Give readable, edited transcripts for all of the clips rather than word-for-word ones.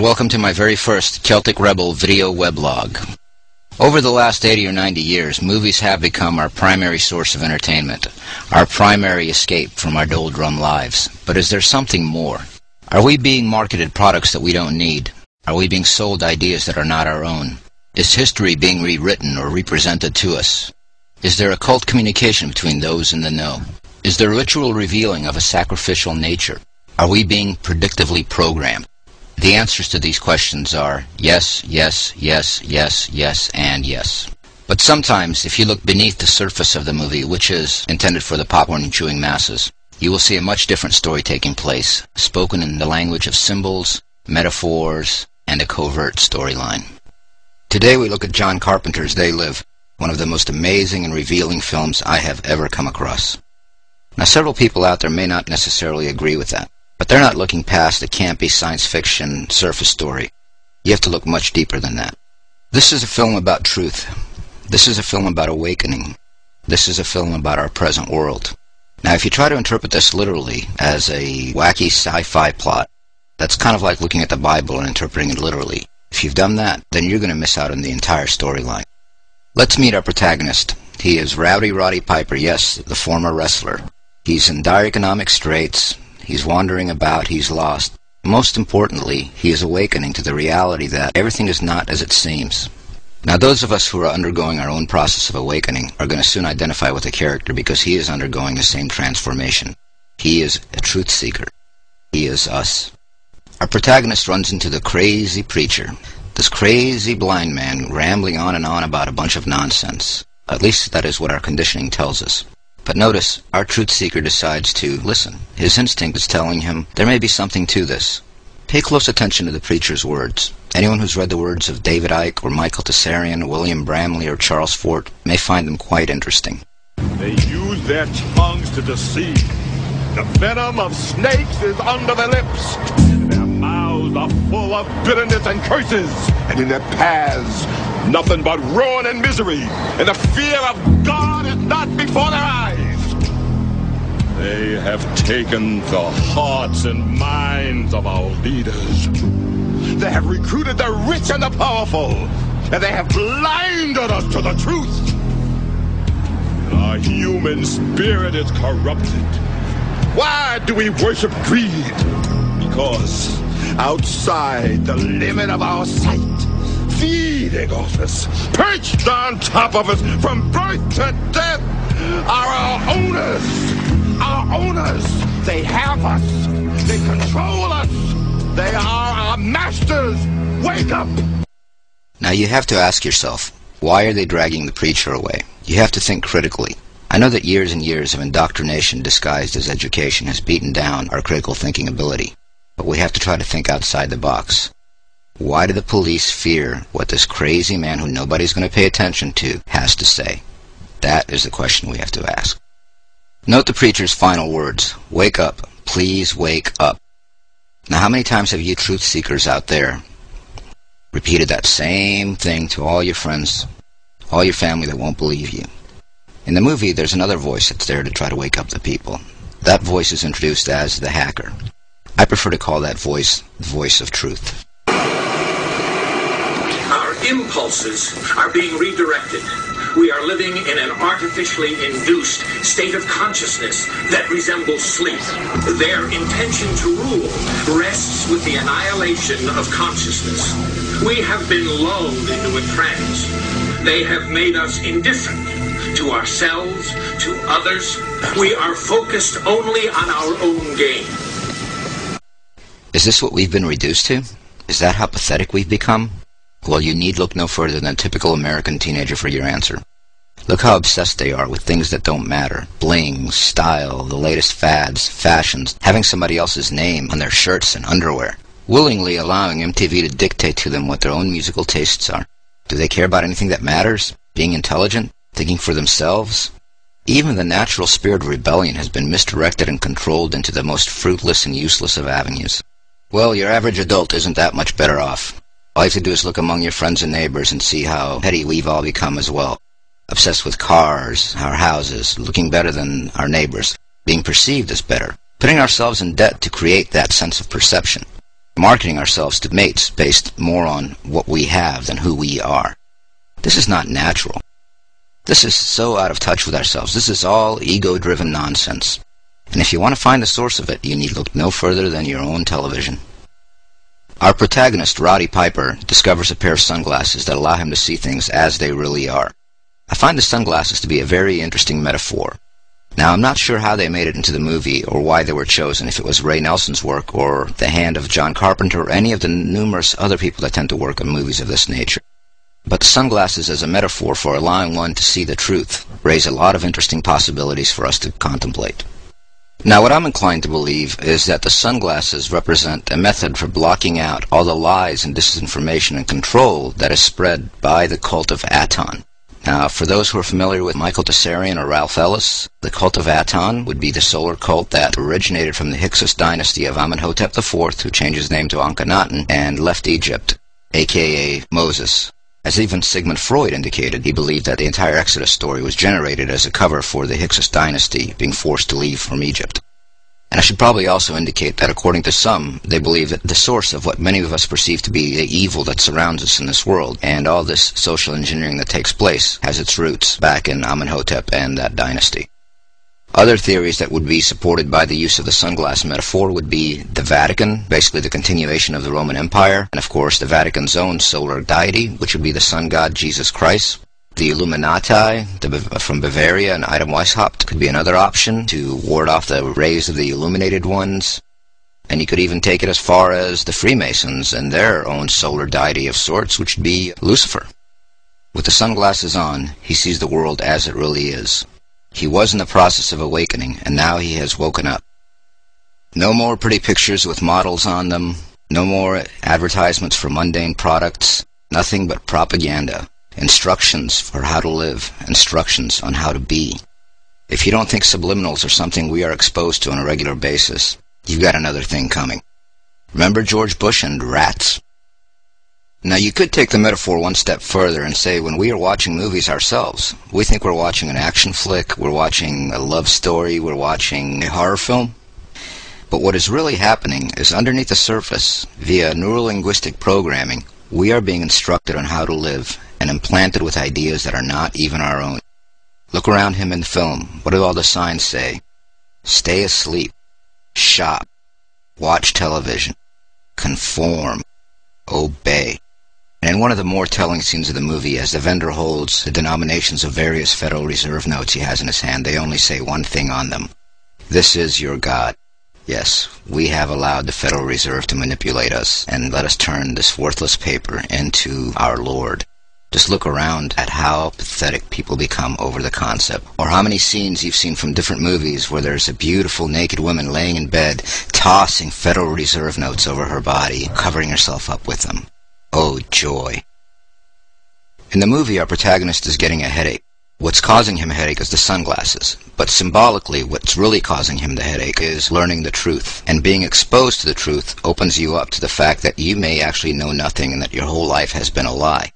and welcome to my very first Celtic Rebel video weblog. Over the last 80 or 90 years, movies have become our primary source of entertainment, our primary escape from our doldrum lives. But is there something more? Are we being marketed products that we don't need? Are we being sold ideas that are not our own? Is history being rewritten or represented to us? Is there occult communication between those in the know? Is there ritual revealing of a sacrificial nature? Are we being predictively programmed? The answers to these questions are yes, yes, yes, yes, yes, and yes. But sometimes, if you look beneath the surface of the movie, which is intended for the popcorn-chewing masses, you will see a much different story taking place, spoken in the language of symbols, metaphors, and a covert storyline. Today we look at John Carpenter's They Live, one of the most amazing and revealing films I have ever come across. Now, several people out there may not necessarily agree with that, but they're not looking past the campy science fiction surface story. You have to look much deeper than that. This is a film about truth. This is a film about awakening. This is a film about our present world. Now, if you try to interpret this literally as a wacky sci-fi plot, that's kind of like looking at the Bible and interpreting it literally. If you've done that, then you're going to miss out on the entire storyline. Let's meet our protagonist. He is Rowdy Roddy Piper, yes, the former wrestler. He's in dire economic straits. He's wandering about, he's lost. Most importantly, he is awakening to the reality that everything is not as it seems. Now, those of us who are undergoing our own process of awakening are going to soon identify with the character because he is undergoing the same transformation. He is a truth seeker. He is us. Our protagonist runs into the crazy preacher, this crazy blind man rambling on and on about a bunch of nonsense. At least that is what our conditioning tells us. But notice, our truth seeker decides to listen. His instinct is telling him there may be something to this. Pay close attention to the preacher's words. Anyone who's read the words of David Icke or Michael Tessarian, William Bramley, or Charles Fort may find them quite interesting. They use their tongues to deceive. The venom of snakes is under their lips. Their mouths are full of bitterness and curses. And in their paths, nothing but ruin and misery. And the fear of God is not before their eyes. They have taken the hearts and minds of our leaders. They have recruited the rich and the powerful. And they have blinded us to the truth. Our human spirit is corrupted. Why do we worship greed? Because outside the limit of our sight, feeding off us, perched on top of us from birth to death, are our owners. Our owners. They have us. They control us. They are our masters. Wake up! Now you have to ask yourself, why are they dragging the preacher away? You have to think critically. I know that years and years of indoctrination disguised as education has beaten down our critical thinking ability, but we have to try to think outside the box. Why do the police fear what this crazy man who nobody's going to pay attention to has to say? That is the question we have to ask. Note the preacher's final words, "Wake up, please wake up." Now, how many times have you truth seekers out there repeated that same thing to all your friends, all your family that won't believe you? In the movie, there's another voice that's there to try to wake up the people. That voice is introduced as the hacker. I prefer to call that voice the voice of truth. Our impulses are being redirected. We are living in an artificially induced state of consciousness that resembles sleep. Their intention to rule rests with the annihilation of consciousness. We have been lulled into a trance. They have made us indifferent to ourselves, to others. We are focused only on our own gain. Is this what we've been reduced to? Is that how pathetic we've become? Well, you need look no further than a typical American teenager for your answer. Look how obsessed they are with things that don't matter. Bling, style, the latest fads, fashions, having somebody else's name on their shirts and underwear. Willingly allowing MTV to dictate to them what their own musical tastes are. Do they care about anything that matters? Being intelligent? Thinking for themselves? Even the natural spirit of rebellion has been misdirected and controlled into the most fruitless and useless of avenues. Well, your average adult isn't that much better off. All you have to do is look among your friends and neighbors and see how petty we've all become as well. Obsessed with cars, our houses, looking better than our neighbors, being perceived as better, putting ourselves in debt to create that sense of perception. marketing ourselves to mates based more on what we have than who we are. This is not natural. This is so out of touch with ourselves. This is all ego-driven nonsense. And if you want to find the source of it, you need look no further than your own television. Our protagonist, Roddy Piper, discovers a pair of sunglasses that allow him to see things as they really are. I find the sunglasses to be a very interesting metaphor. Now, I'm not sure how they made it into the movie or why they were chosen, if it was Ray Nelson's work or the hand of John Carpenter or any of the numerous other people that tend to work on movies of this nature. But the sunglasses as a metaphor for allowing one to see the truth raise a lot of interesting possibilities for us to contemplate. Now, what I'm inclined to believe is that the sunglasses represent a method for blocking out all the lies and disinformation and control that is spread by the cult of Aton. Now, for those who are familiar with Michael Tessarian or Ralph Ellis, the cult of Aton would be the solar cult that originated from the Hyksos dynasty of Amenhotep IV, who changed his name to Akhenaten and left Egypt, aka Moses. As even Sigmund Freud indicated, he believed that the entire Exodus story was generated as a cover for the Hyksos dynasty being forced to leave from Egypt. And I should probably also indicate that according to some, they believe that the source of what many of us perceive to be the evil that surrounds us in this world, and all this social engineering that takes place, has its roots back in Amenhotep and that dynasty. Other theories that would be supported by the use of the sunglass metaphor would be the Vatican, basically the continuation of the Roman Empire, and of course the Vatican's own solar deity, which would be the sun god Jesus Christ. The Illuminati from Bavaria and Ida Weishaupt could be another option to ward off the rays of the illuminated ones. And you could even take it as far as the Freemasons and their own solar deity of sorts, which would be Lucifer. With the sunglasses on, he sees the world as it really is. He was in the process of awakening, and now he has woken up. No more pretty pictures with models on them, no more advertisements for mundane products, nothing but propaganda, instructions for how to live, instructions on how to be. If you don't think subliminals are something we are exposed to on a regular basis, you've got another thing coming. Remember George Bush and rats? Now, you could take the metaphor one step further and say when we are watching movies ourselves, we think we're watching an action flick, we're watching a love story, we're watching a horror film. But what is really happening is underneath the surface, via neurolinguistic programming, we are being instructed on how to live and implanted with ideas that are not even our own. Look around him in the film. What do all the signs say? Stay asleep. Shop. Watch television. Conform. Obey. And in one of the more telling scenes of the movie, as the vendor holds the denominations of various Federal Reserve notes he has in his hand, they only say one thing on them. This is your God. Yes, we have allowed the Federal Reserve to manipulate us and let us turn this worthless paper into our Lord. Just look around at how pathetic people become over the concept, or how many scenes you've seen from different movies where there's a beautiful naked woman laying in bed, tossing Federal Reserve notes over her body, covering herself up with them. Oh, joy. In the movie, our protagonist is getting a headache. What's causing him a headache is the sunglasses, but symbolically, what's really causing him the headache is learning the truth, and being exposed to the truth opens you up to the fact that you may actually know nothing and that your whole life has been a lie.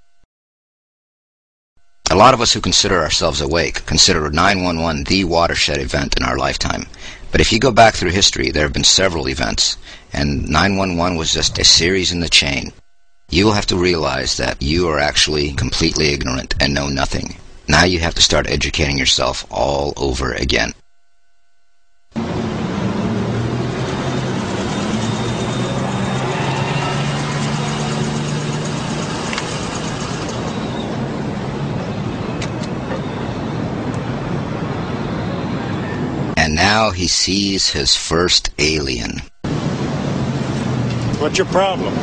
A lot of us who consider ourselves awake consider 9/11 the watershed event in our lifetime. But if you go back through history, there have been several events, and 9/11 was just a series in the chain. You will have to realize that you are actually completely ignorant and know nothing. Now you have to start educating yourself all over again. And now he sees his first alien. What's your problem?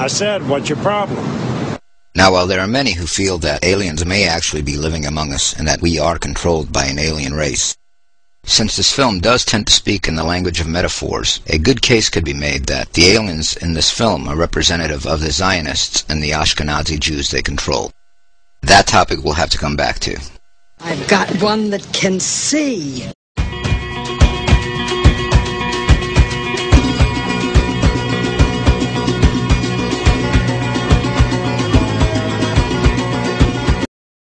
I said, what's your problem? Now, while there are many who feel that aliens may actually be living among us and that we are controlled by an alien race, since this film does tend to speak in the language of metaphors, a good case could be made that the aliens in this film are representative of the Zionists and the Ashkenazi Jews they control. That topic we'll have to come back to. I've got one that can see.